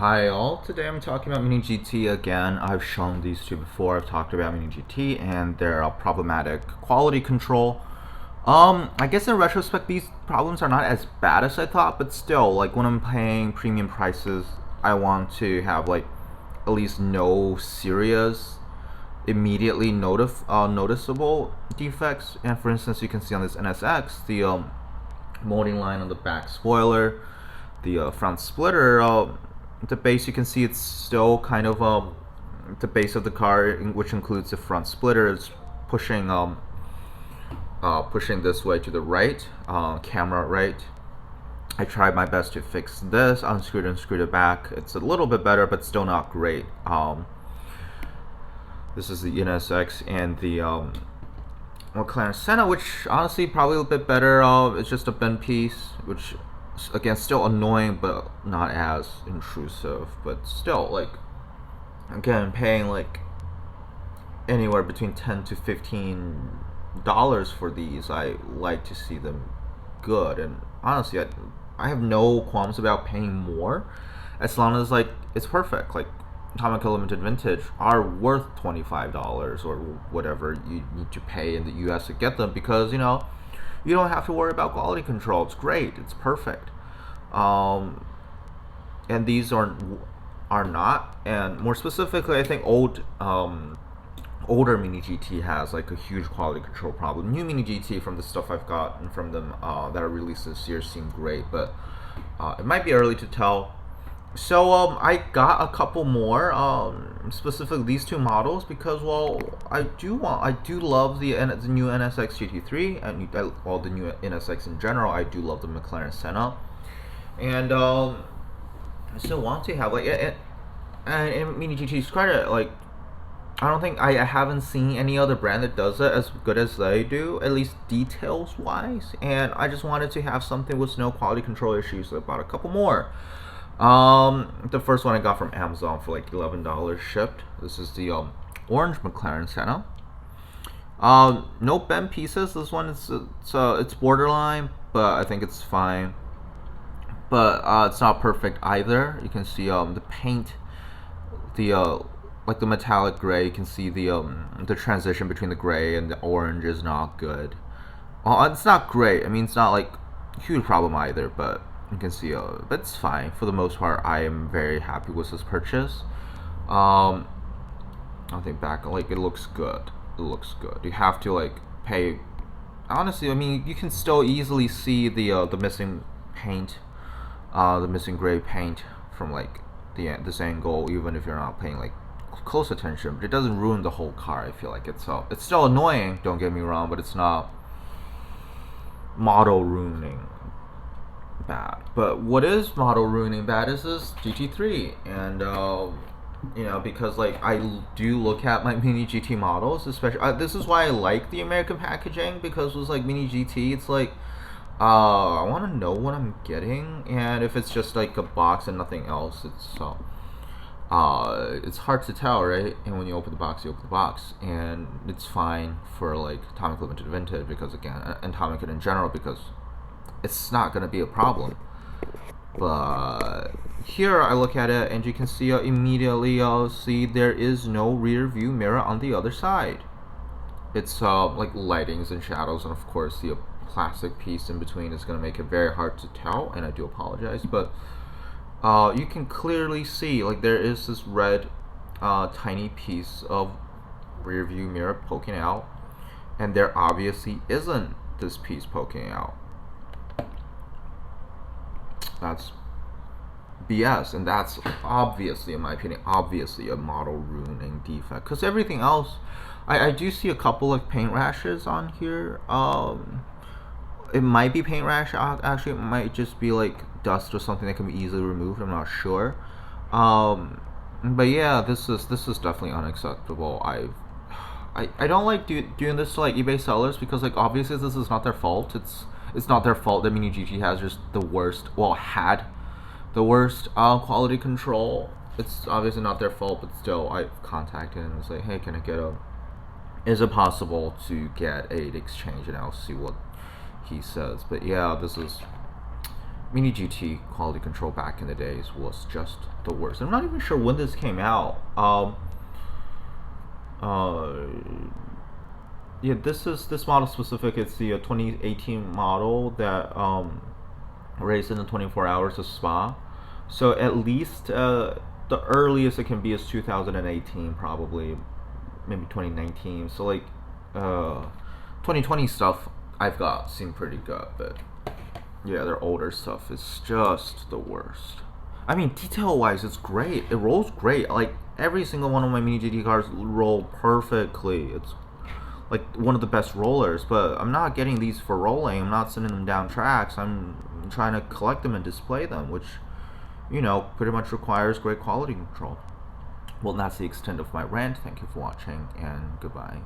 Hi all, today I'm talking about Mini GT again. I've shown these two before. I've talked about Mini GT and their problematic quality control. I guess in retrospect these problems are not as bad as I thought, but still, like when I'm paying premium prices, I want to have like at least no serious, immediately noticeable defects. And for instance, you can see on this NSX, the molding line on the back spoiler, the front splitter, the base, you can see it's still kind of the base of the car, which includes the front splitter, is pushing pushing this way to the right, camera right. I tried my best to fix this, unscrewed and screwed it back. It's a little bit better, but still not great. This is the NSX and the McLaren Senna, which honestly probably a little bit better. It's just a bent piece, which again still annoying, but not as intrusive. But still, like, again, paying like anywhere between $10 to $15 for these, I like to see them good. And honestly, I have no qualms about paying more, as long as like it's perfect. Like Atomic Limited Vintage are worth $25 or whatever you need to pay in the US to get them, because you don't have to worry about quality control. It's great, it's perfect. And these are not. And more specifically, I think older Mini GT has like a huge quality control problem. New Mini GT, from the stuff I've gotten from them that are released this year, seem great, but it might be early to tell. So I got a couple more, specifically these two models, because I do love the new NSX GT3 and the new NSX in general. I do love the McLaren Senna, and I still want to have and in Mini GT's credit, like I don't think I haven't seen any other brand that does it as good as they do, at least details wise. And I just wanted to have something with no quality control issues, so I bought a couple more. The first one I got from Amazon for like $11 shipped. This is the orange McLaren Senna. No bent pieces. This one it's borderline, but I think it's fine. But it's not perfect either. You can see the paint, the like the metallic gray. You can see the transition between the gray and the orange is not good. It's not great. I mean, it's not like a huge problem either, but you can see, but it's fine for the most part. I am very happy with this purchase. I think back, like, it looks good. It looks good. You have to like pay. Honestly, I mean, you can still easily see the missing paint, the missing gray paint from like this angle, even if you're not paying like close attention. But it doesn't ruin the whole car. I feel like it's still annoying. Don't get me wrong, but it's not model ruining bad. But what is model ruining bad is this GT3, and because like I do look at my Mini GT models, especially this is why I like the American packaging, because it was like Mini GT, it's like I want to know what I'm getting, and if it's just like a box and nothing else, it's hard to tell, right? And when you open the box, and it's fine for like Atomic Limited Vintage, because again, Atomic in general, because it's not going to be a problem. But here I look at it, and you can see immediately see there is no rear view mirror on the other side. It's like lightings and shadows, and of course the plastic piece in between is going to make it very hard to tell, and I do apologize, but you can clearly see like there is this red tiny piece of rear view mirror poking out, and there obviously isn't this piece poking out. That's BS, and that's obviously, in my opinion, a model ruining defect. Because everything else, I do see a couple of paint rashes on here. It might be paint rash. Actually, it might just be like dust or something that can be easily removed. I'm not sure. But yeah, this is definitely unacceptable. I don't like doing this to like eBay sellers, because like obviously this is not their fault. It's not their fault that Mini GT has just the worst, had the worst quality control. It's obviously not their fault, but still, I've contacted him and say, hey, can I get is it possible to get a exchange, and I'll see what he says. But yeah, this is Mini GT quality control back in the days was just the worst. I'm not even sure when this came out. Yeah, this model specific. It's the 2018 model that raced in the 24 hours of Spa. So at least the earliest it can be is 2018, probably, maybe 2019. So like 2020 stuff I've got seem pretty good, but yeah, their older stuff is just the worst. I mean, detail wise, it's great. It rolls great. Like every single one of my Mini GT cars roll perfectly. It's like one of the best rollers, but I'm not getting these for rolling. I'm not sending them down tracks. I'm trying to collect them and display them, which, you know, pretty much requires great quality control. Well, that's the extent of my rant. Thank you for watching, and goodbye.